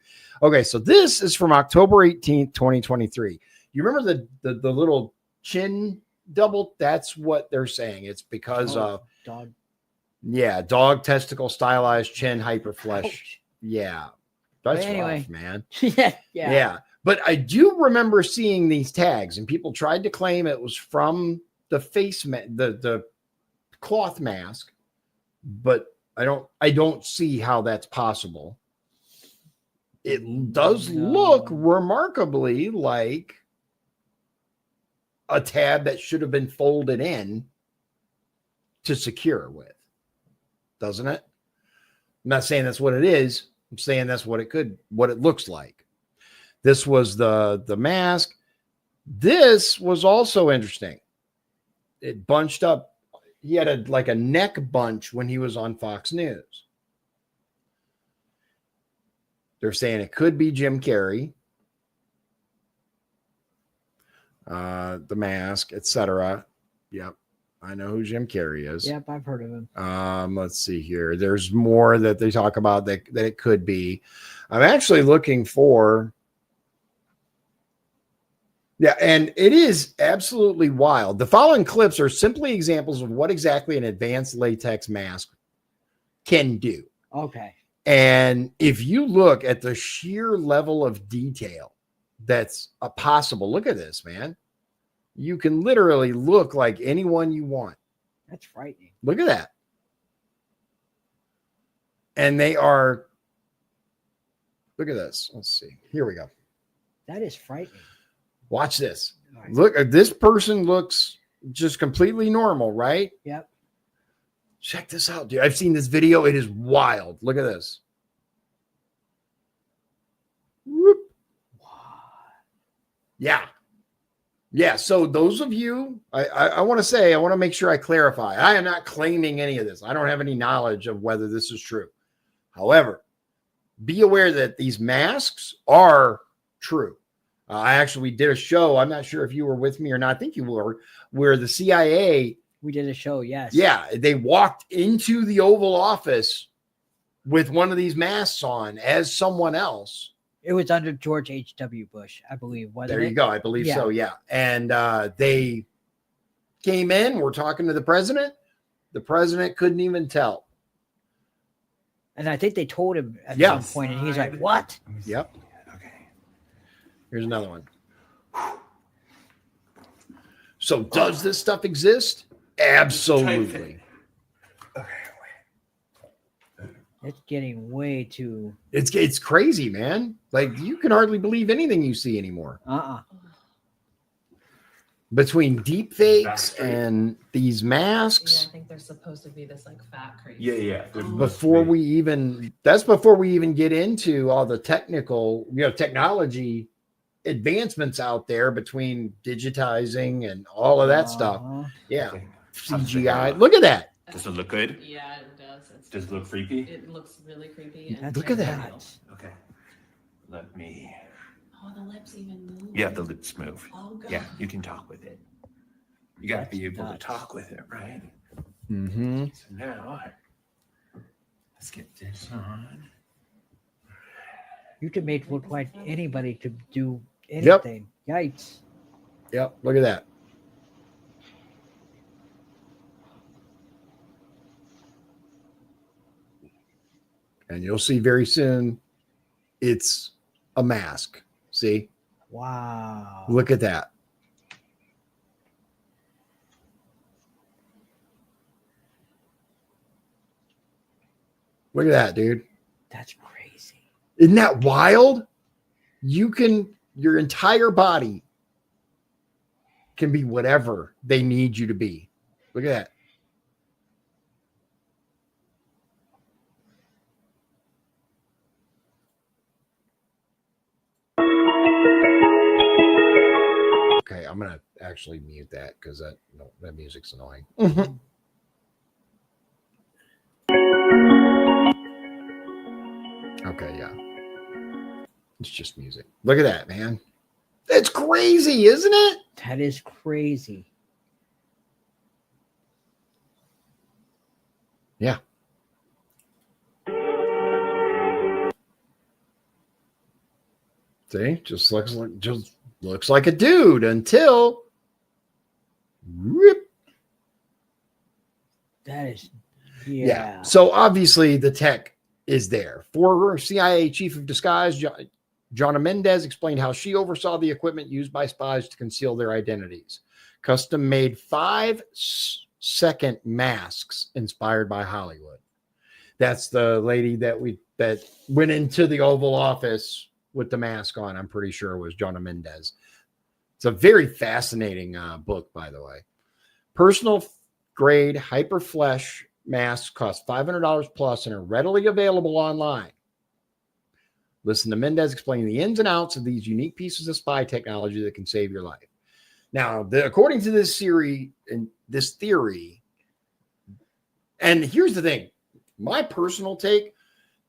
Okay, so this is from October 18th, 2023. You remember the little chin double? That's what they're saying. It's because of dog. Yeah, dog testicle, stylized chin, hyperflash. Ouch. Yeah, that's Anyway. rough, man. yeah. But I do remember seeing these tags, and people tried to claim it was from the face the cloth mask, but I don't see how that's possible. It does look remarkably like a tab that should have been folded in to secure with, doesn't it? I'm not saying that's what it is. I'm saying that's what it looks like. This was the mask. This was also interesting. It bunched up. He had a neck bunch when he was on Fox News. They're saying it could be Jim Carrey. The mask, etc. Yep. I know who Jim Carrey is. Yep, I've heard of him. Let's see here. There's more that they talk about that it could be. I'm actually looking for. Yeah, and it is absolutely wild. The following clips are simply examples of what exactly an advanced latex mask can do. Okay. And if you look at the sheer level of detail that's possible, look at this, man. You can literally look like anyone you want. That's frightening. Look at that. And they are, look at this. Let's see. Here we go. That is frightening. Watch this. Right. Look, this person looks just completely normal, right? Yep. Check this out, dude. I've seen this video. It is wild. Look at this. Whoop. Yeah. Yeah. So those of you, I want to make sure I clarify. I am not claiming any of this. I don't have any knowledge of whether this is true. However, be aware that these masks are true. We did a show. I'm not sure if you were with me or not. I think you were, where the CIA. We did a show, yes. Yeah. They walked into the Oval Office with one of these masks on as someone else. It was under George H.W. Bush, I believe. There you go. I believe so. Yeah. And they came in. We're talking to the president. The president couldn't even tell. And I think they told him at some point, and he's like, what? Yep. Here's another one. So does this stuff exist? Absolutely. It's getting way too. It's crazy, man. Like, you can hardly believe anything you see anymore. Between deep fakes and these masks. Yeah, I think they're supposed to be this like fat crazy. Yeah. Before we even get into all the technology advancements out there between digitizing and all of that stuff. Yeah. Okay. CGI. Look at that. Does it look good? Yeah, it does. Does it look freaky? It looks really creepy. And Look at that. Okay. Let me. Oh, the lips even move. Yeah, the lips move. Oh, God. Yeah, you can talk with it. You got to be able to talk with it, right? Mm-hmm. So now, let's get this on. You can make it look like anybody could do anything. Yikes. Yep. Look at that. And you'll see very soon it's a mask. See? Wow. Look at that. Look at that, dude. That's crazy. Isn't that wild? Your entire body can be whatever they need you to be. Look at that. Okay, I'm going to actually mute that because that music's annoying. Okay, yeah. It's just music. Look at that, man. That's crazy, isn't it? That is crazy. Yeah. See, just looks like a dude until rip. That is Yeah. So obviously the tech is there. Former CIA chief of disguise John Mendez explained how she oversaw the equipment used by spies to conceal their identities. Custom-made 5-second masks inspired by Hollywood. That's the lady that went into the Oval Office with the mask on. I'm pretty sure it was John Mendez. It's a very fascinating book, by the way. Personal grade hyperflesh masks cost $500 plus and are readily available online. Listen to Mendez explain the ins and outs of these unique pieces of spy technology that can save your life. Now, according to this theory, and here's the thing, my personal take,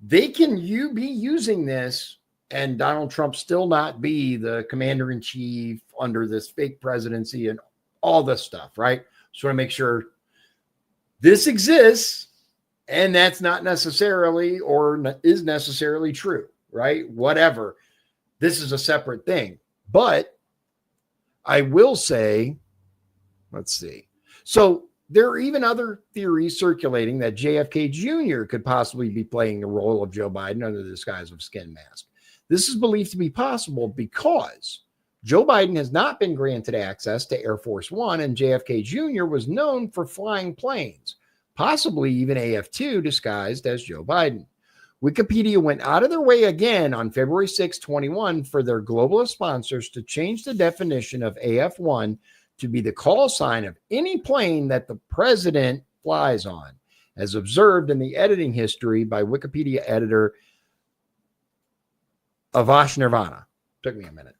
they can be using this and Donald Trump still not be the commander-in-chief under this fake presidency and all this stuff, right? Just want to make sure this exists and that's not necessarily or is necessarily true, right? Whatever. This is a separate thing. But I will say, let's see. So there are even other theories circulating that JFK Jr. could possibly be playing the role of Joe Biden under the disguise of a skin mask. This is believed to be possible because Joe Biden has not been granted access to Air Force One, and JFK Jr. was known for flying planes, possibly even AF-2 disguised as Joe Biden. Wikipedia went out of their way again on February 6, 2021 for their globalist sponsors to change the definition of AF-1 to be the call sign of any plane that the president flies on, as observed in the editing history by Wikipedia editor Avash Nirvana. Took me a minute.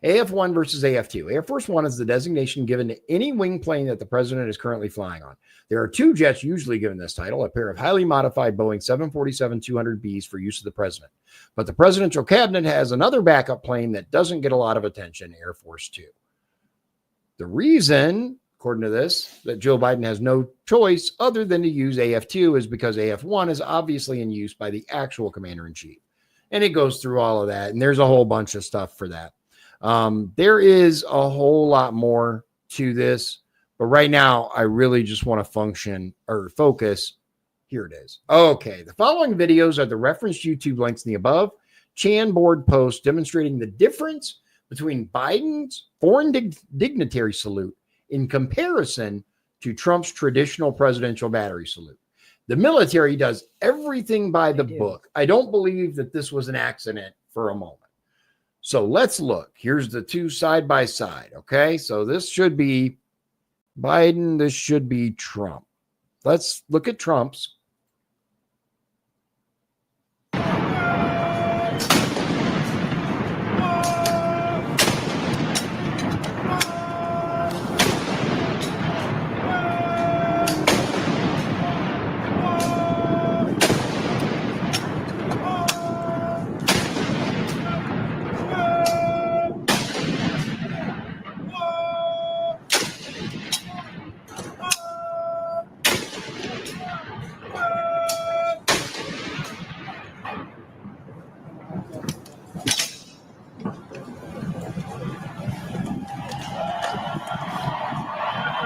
AF-1 versus AF-2. Air Force One is the designation given to any wing plane that the president is currently flying on. There are two jets usually given this title, a pair of highly modified Boeing 747-200Bs for use of the president. But the presidential cabinet has another backup plane that doesn't get a lot of attention, Air Force Two. The reason, according to this, that Joe Biden has no choice other than to use AF-2 is because AF-1 is obviously in use by the actual commander-in-chief. And it goes through all of that, and there's a whole bunch of stuff for that. There is a whole lot more to this, but right now I really just want to focus. Here it is. Okay. The following videos are the referenced YouTube links in the above Chan board posts demonstrating the difference between Biden's foreign dignitary salute in comparison to Trump's traditional presidential battery salute. The military does everything by the book. I don't believe that this was an accident for a moment. So let's look. Here's the two side by side. Okay. So this should be Biden. This should be Trump. Let's look at Trump's.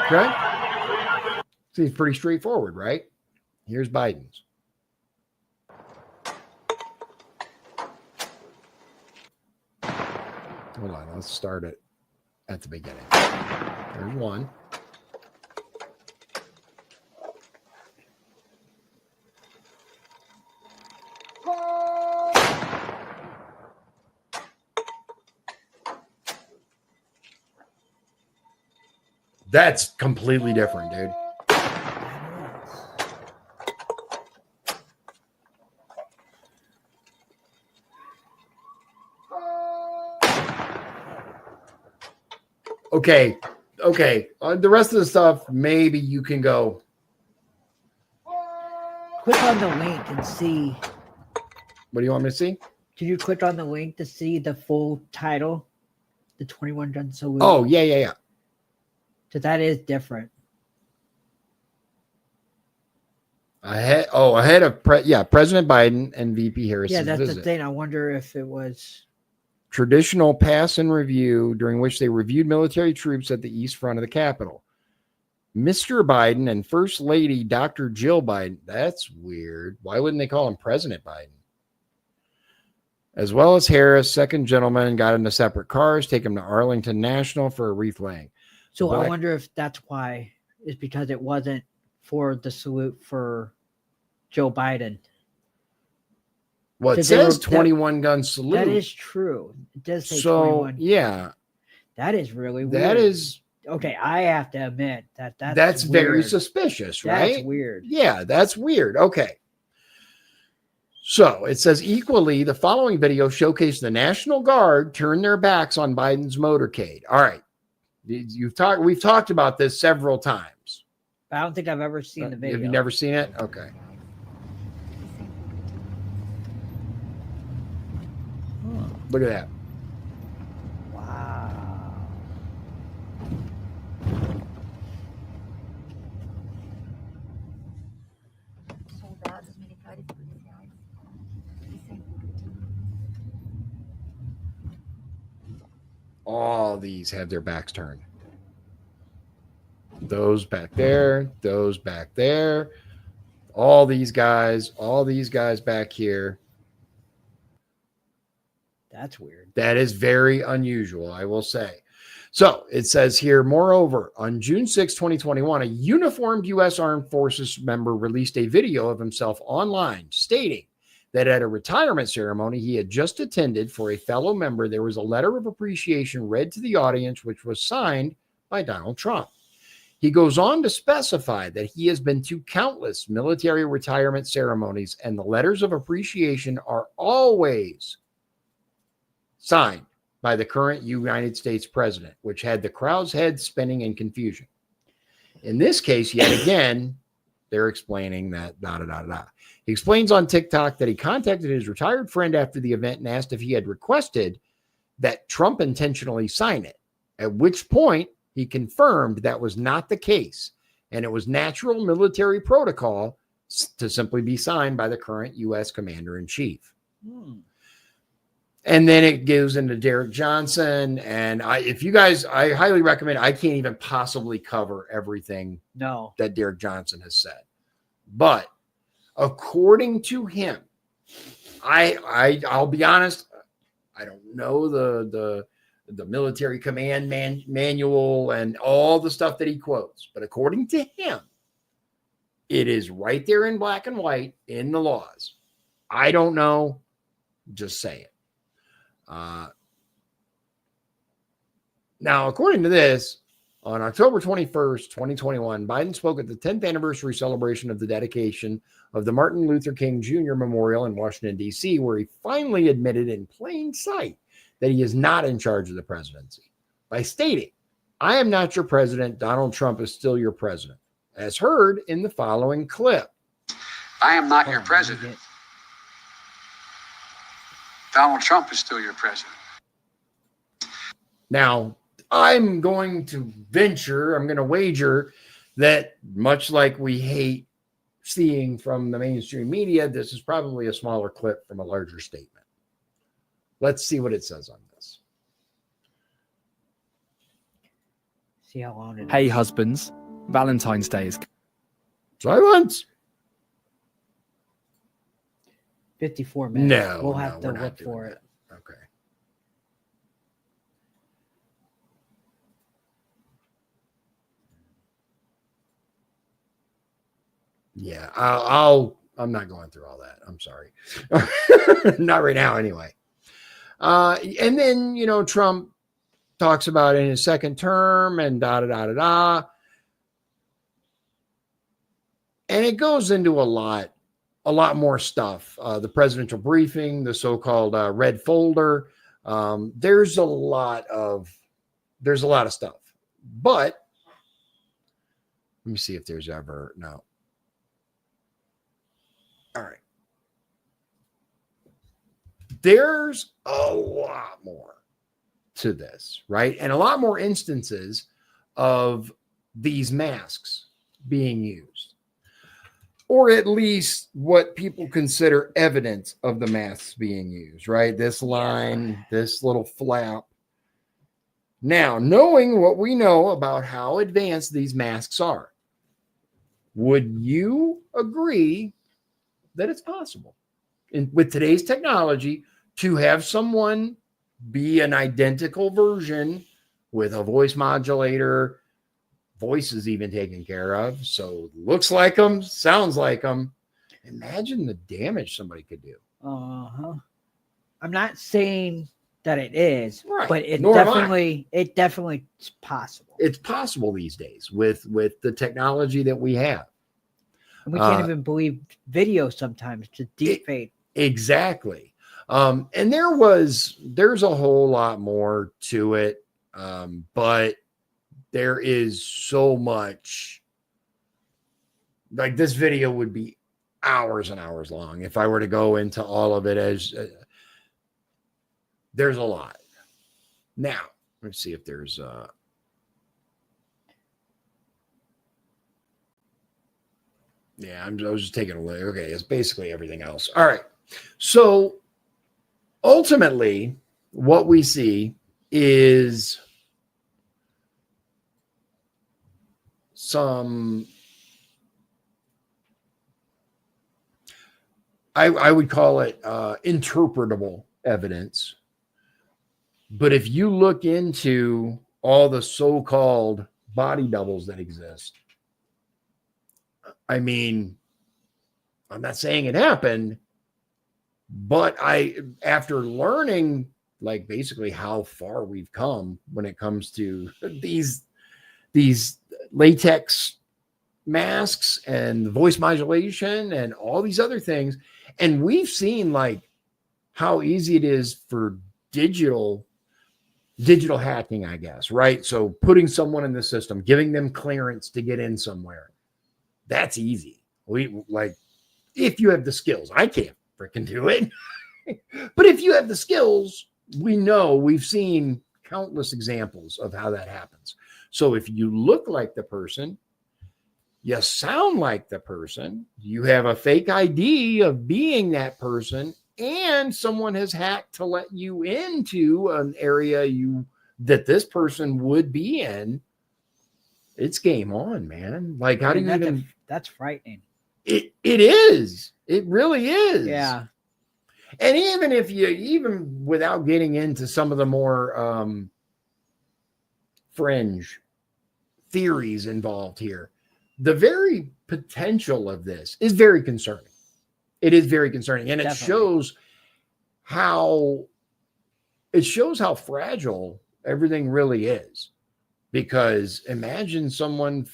Okay. Seems pretty straightforward, right? Here's Biden's. Hold on, let's start it at the beginning. There's one. That's completely different, dude. Okay. The rest of the stuff, maybe you can go. Click on the link and see. What do you want me to see? Can you click on the link to see the full title? The 21 gun salute. Oh, yeah. Because that is different. Ahead of President Biden and VP Harris. Yeah, that's visit. the thing. I wonder if it was Traditional pass and review during which they reviewed military troops at the east front of the Capitol. Mr. Biden and First Lady Dr. Jill Biden. That's weird. Why wouldn't they call him President Biden? As well as Harris, second gentleman, got into separate cars, take him to Arlington National for a wreath laying. So I wonder if that's why. It's because it wasn't for the salute for Joe Biden. Well, it says 21 gun salute. That is true. It does say so, 21. Yeah. That is really weird. That is. Okay, I have to admit that's very suspicious, right? That's weird. Yeah, that's weird. Okay. So it says equally, the following video showcased the National Guard turn their backs on Biden's motorcade. All right. We've talked about this several times. I don't think I've ever seen the video. Have you never seen it? Okay. Look at that. Wow. All these have their backs turned. Those back there, those back there, all these guys back here. That's weird. That is very unusual, I will say. So it says here, moreover, on June 6, 2021, a uniformed U.S. Armed Forces member released a video of himself online stating that at a retirement ceremony he had just attended for a fellow member, there was a letter of appreciation read to the audience, which was signed by Donald Trump. He goes on to specify that he has been to countless military retirement ceremonies, and the letters of appreciation are always signed by the current United States president, which had the crowd's head spinning in confusion. In this case, yet again, they're explaining that He explains on TikTok that he contacted his retired friend after the event and asked if he had requested that Trump intentionally sign it, at which point he confirmed that was not the case, and it was natural military protocol to simply be signed by the current U.S. Commander-in-Chief. And then it goes into Derek Johnson. And I highly recommend, I can't even possibly cover everything that Derek Johnson has said. But according to him, I'll be honest, I don't know the military command manual and all the stuff that he quotes. But according to him, it is right there in black and white in the laws. I don't know. Just say it. Now, according to this, on October 21st, 2021, Biden spoke at the 10th anniversary celebration of the dedication of the Martin Luther King Jr. Memorial in Washington, D.C., where he finally admitted in plain sight that he is not in charge of the presidency by stating, "I am not your president. Donald Trump is still your president," as heard in the following clip. I am not your president. Donald Trump is still your president. Now, I'm going to wager that much like we hate seeing from the mainstream media, this is probably a smaller clip from a larger statement. Let's see what it says on this. See how long it Hey, is. husbands, Valentine's Day is Silence. 54 minutes. No, we'll no, have to we're not look doing for that. it. Okay. Yeah, I'm not going through all that. I'm sorry. Not right now, anyway. And then, Trump talks about it in his second term and da da da da da. And it goes into a lot more stuff. The presidential briefing, the so-called red folder. There's a lot of stuff. But let me see if there's ever no. All right. There's a lot more to this, right? And a lot more instances of these masks being used, or at least what people consider evidence of the masks being used, right? This line, this little flap. Now, knowing what we know about how advanced these masks are, would you agree that it's possible with today's technology to have someone be an identical version with a voice modulator, voice is even taken care of, so looks like them, sounds like them? Imagine the damage somebody could do. I'm not saying that it is, Right. but it Nor am I. definitely is possible. It's possible these days with the technology that we have. And we can't even believe video sometimes to deep fake. Exactly. And there's a whole lot more to it. But there is so much, like this video would be hours and hours long if I were to go into all of it, as there's a lot. Now, let's see if there's yeah, I was just taking a look. Okay, it's basically everything else. All right. So ultimately, what we see is some, I would call it interpretable evidence. But if you look into all the so-called body doubles that exist, I mean, I'm not saying it happened, but after learning, like, basically how far we've come when it comes to these latex masks and voice modulation and all these other things, and we've seen like how easy it is for digital hacking, I guess, right? So putting someone in the system, giving them clearance to get in somewhere, that's easy. If you have the skills, I can't freaking do it. But if you have the skills, we've seen countless examples of how that happens. So if you look like the person, you sound like the person, you have a fake ID of being that person, and someone has hacked to let you into an area that this person would be in, it's game on, man. Like, how do you even... That's frightening. It is. It really is. Yeah. And even without getting into some of the more fringe theories involved here, the very potential of this is very concerning. It is very concerning. And Definitely. it shows how fragile everything really is. Because imagine someone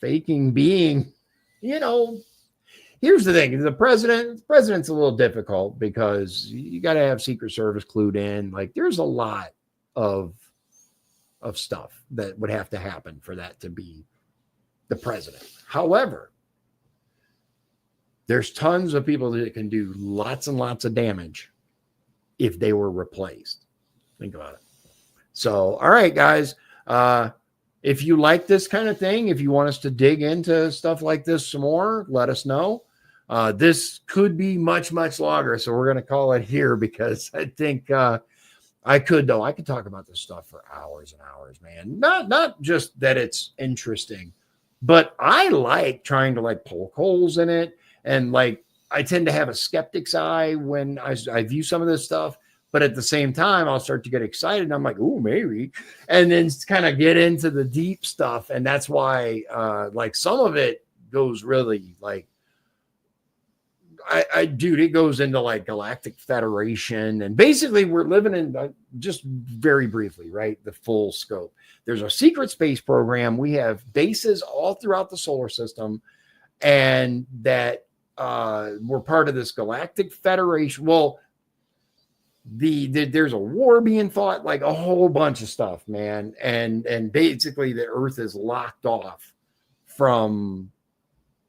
faking being, here's the thing. The president's a little difficult because you got to have Secret Service clued in. Like, there's a lot of stuff that would have to happen for that to be the president. However, there's tons of people that can do lots and lots of damage if they were replaced. Think about it. So, all right, guys. If you like this kind of thing, if you want us to dig into stuff like this some more, let us know. This could be much, much longer. So we're going to call it here because I think I could though. I could talk about this stuff for hours and hours, man. Not just that it's interesting, but I like trying to like poke holes in it. And like, I tend to have a skeptic's eye when I view some of this stuff, but at the same time, I'll start to get excited. And I'm like, oh, maybe. And then kind of get into the deep stuff. And that's why like some of it goes really like, dude, it goes into like Galactic Federation. And basically we're living in just very briefly, right? The full scope. There's a secret space program. We have bases all throughout the solar system, and that we're part of this Galactic Federation. Well, there's a war being fought, like a whole bunch of stuff, man. And basically the Earth is locked off from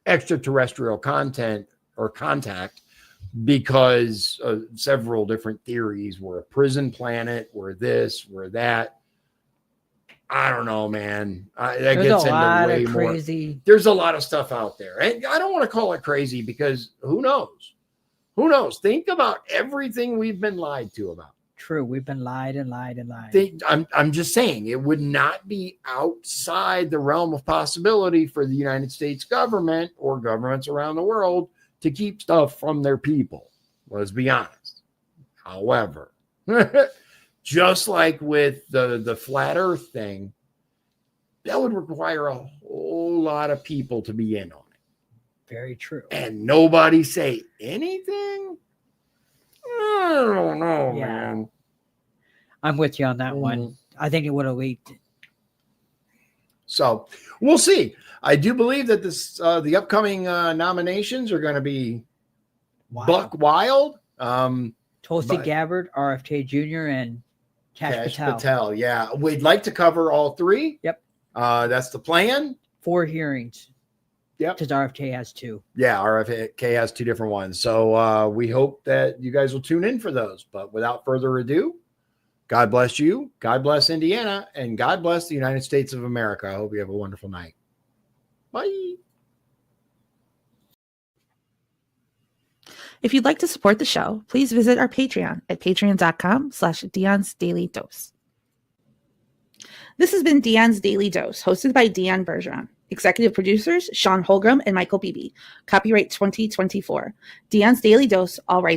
extraterrestrial content or contact because several different theories. We're a prison planet, we're this, we're that. I don't know, man. That gets into way more. There's a lot of stuff out there. And I don't want to call it crazy because who knows? Who knows? Think about everything we've been lied to about. True. We've been lied and lied and lied. I'm just saying it would not be outside the realm of possibility for the United States government or governments around the world to keep stuff from their people. Let's be honest. However, just like with the flat earth thing, that would require a whole lot of people to be in on it. Very true. And nobody say anything? I don't know, man. I'm with you on that one. I think it would have leaked. So we'll see. I do believe that this the upcoming nominations are going to be buck wild. Tulsi Gabbard, RFK Jr., and Cash Patel. Yeah, we'd like to cover all three. Yep. That's the plan. 4 hearings. Yep. Because RFK has 2. Yeah, RFK has 2 different ones. So we hope that you guys will tune in for those. But without further ado, God bless you. God bless Indiana. And God bless the United States of America. I hope you have a wonderful night. Bye. If you'd like to support the show, please visit our Patreon at patreon.com/Dion's Daily Dose. This has been Dion's Daily Dose, hosted by Dion Bergeron. Executive producers, Shawn Holmgren and Michael Beebe. Copyright 2024. Dion's Daily Dose, all rights